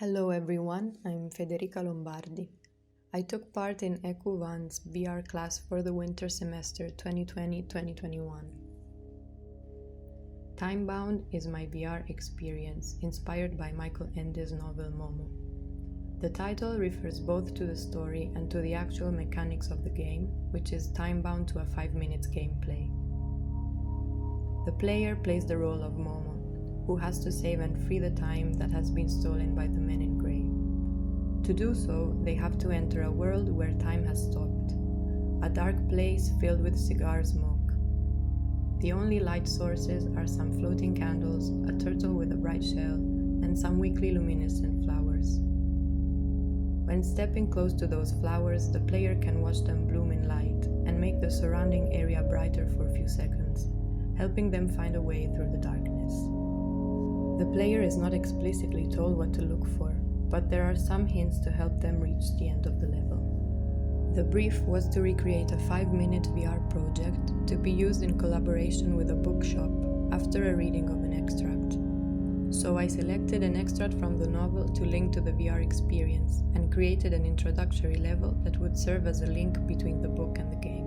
Hello everyone, I'm Federica Lombardi. I took part in EQ1's VR class for the winter semester 2020-2021. Timebound is my VR experience inspired by Michael Ende's novel Momo. The title refers both to the story and to the actual mechanics of the game, which is time-bound to a 5 minutes gameplay. The player plays the role of Momo, who has to save and free the time that has been stolen by the men in grey. To do so, they have to enter a world where time has stopped, a dark place filled with cigar smoke. The only light sources are some floating candles, a turtle with a bright shell, and some weakly luminescent flowers. When stepping close to those flowers, the player can watch them bloom in light and make the surrounding area brighter for a few seconds, helping them find a way through the darkness. The player is not explicitly told what to look for, but there are some hints to help them reach the end of the level. The brief was to recreate a 5-minute VR project to be used in collaboration with a bookshop after a reading of an extract. So I selected an extract from the novel to link to the VR experience and created an introductory level that would serve as a link between the book and the game.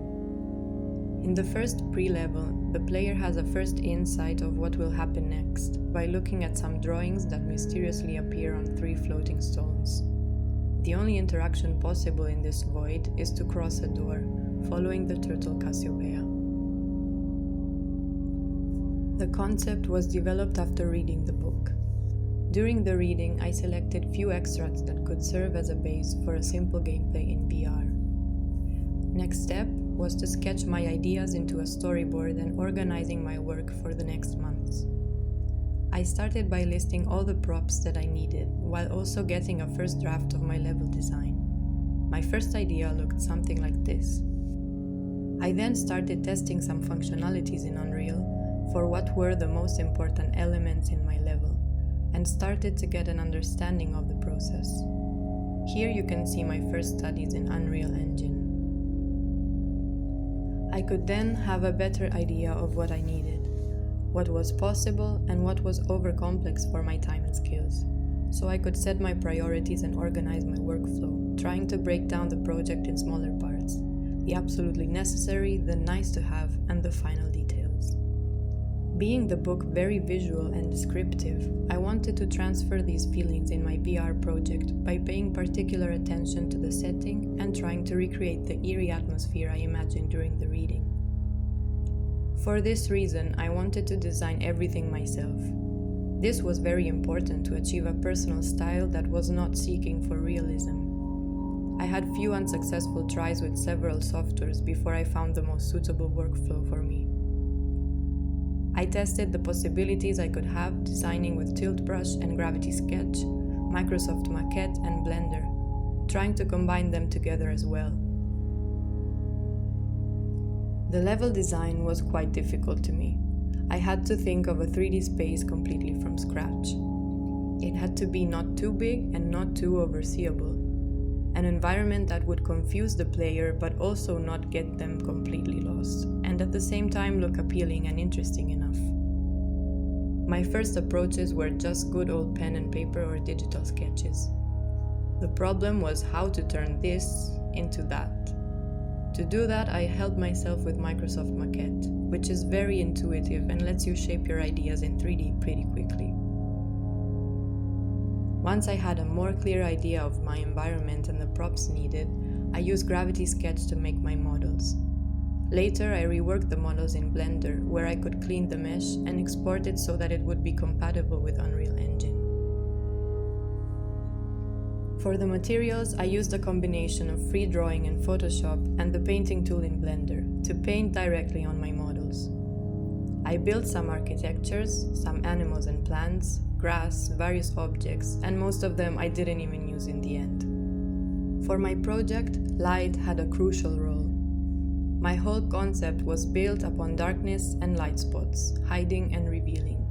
In the first pre-level, the player has a first insight of what will happen next by looking at some drawings that mysteriously appear on 3 floating stones. The only interaction possible in this void is to cross a door, following the turtle Cassiopeia. The concept was developed after reading the book. During the reading, I selected few extracts that could serve as a base for a simple gameplay in VR. Next step was to sketch my ideas into a storyboard and organizing my work for the next months. I started by listing all the props that I needed, while also getting a first draft of my level design. My first idea looked something like this. I then started testing some functionalities in Unreal for what were the most important elements in my level, and started to get an understanding of the process. Here you can see my first studies in Unreal Engine. I could then have a better idea of what I needed, what was possible and what was overcomplex for my time and skills, so I could set my priorities and organize my workflow, trying to break down the project in smaller parts, the absolutely necessary, the nice to have, and the final details. Being the book very visual and descriptive, I wanted to transfer these feelings in my VR project by paying particular attention to the setting and trying to recreate the eerie atmosphere I imagined during the reading. For this reason, I wanted to design everything myself. This was very important to achieve a personal style that was not seeking for realism. I had few unsuccessful tries with several softwares before I found the most suitable workflow for me. I tested the possibilities I could have designing with Tilt Brush and Gravity Sketch, Microsoft Maquette and Blender, trying to combine them together as well. The level design was quite difficult to me. I had to think of a 3D space completely from scratch. It had to be not too big and not too overseeable. An environment that would confuse the player but also not get them completely lost, and at the same time look appealing and interesting enough. My first approaches were just good old pen and paper or digital sketches. The problem was how to turn this into that. To do that, I helped myself with Microsoft Maquette, which is very intuitive and lets you shape your ideas in 3D pretty quickly. Once I had a more clear idea of my environment and the props needed, I used Gravity Sketch to make my models. Later, I reworked the models in Blender, where I could clean the mesh and export it so that it would be compatible with Unreal Engine. For the materials, I used a combination of free drawing in Photoshop and the painting tool in Blender to paint directly on my models. I built some architectures, some animals and plants, grass, various objects, and most of them I didn't even use in the end. For my project, light had a crucial role. My whole concept was built upon darkness and light spots, hiding and revealing.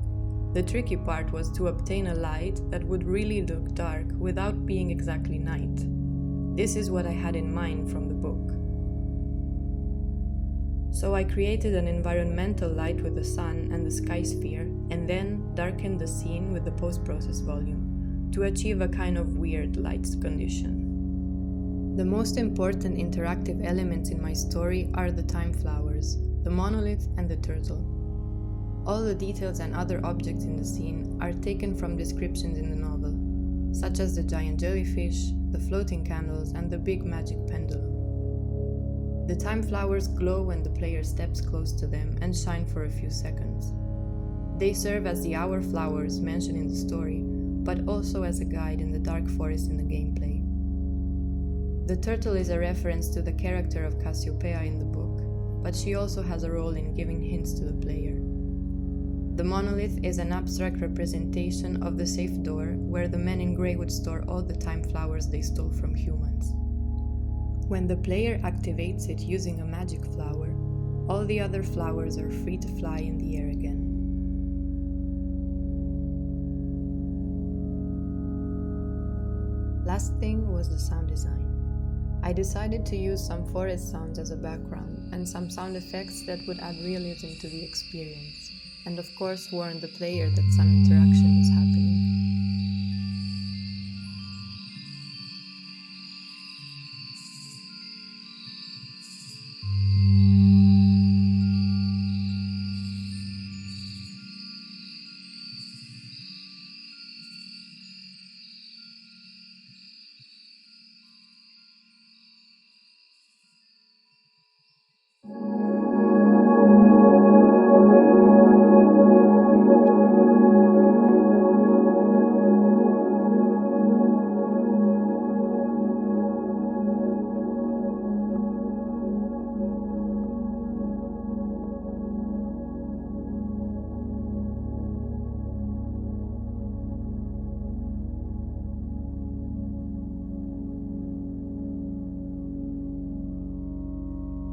The tricky part was to obtain a light that would really look dark without being exactly night. This is what I had in mind from the book. So I created an environmental light with the sun and the sky sphere, and then darkened the scene with the post-process volume, to achieve a kind of weird light condition. The most important interactive elements in my story are the time flowers, the monolith and the turtle. All the details and other objects in the scene are taken from descriptions in the novel, such as the giant jellyfish, the floating candles, and the big magic pendulum. The time flowers glow when the player steps close to them and shine for a few seconds. They serve as the hour flowers mentioned in the story, but also as a guide in the dark forest in the gameplay. The turtle is a reference to the character of Cassiopeia in the book, but she also has a role in giving hints to the player. The monolith is an abstract representation of the safe door where the men in grey would store all the time flowers they stole from humans. When the player activates it using a magic flower, all the other flowers are free to fly in the air again. Last thing was the sound design. I decided to use some forest sounds as a background and some sound effects that would add realism to the experience, and of course warn the player that some interaction was happening.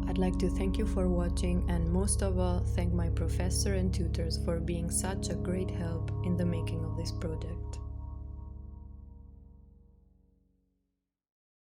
I'd like to thank you for watching, and most of all, thank my professor and tutors for being such a great help in the making of this project.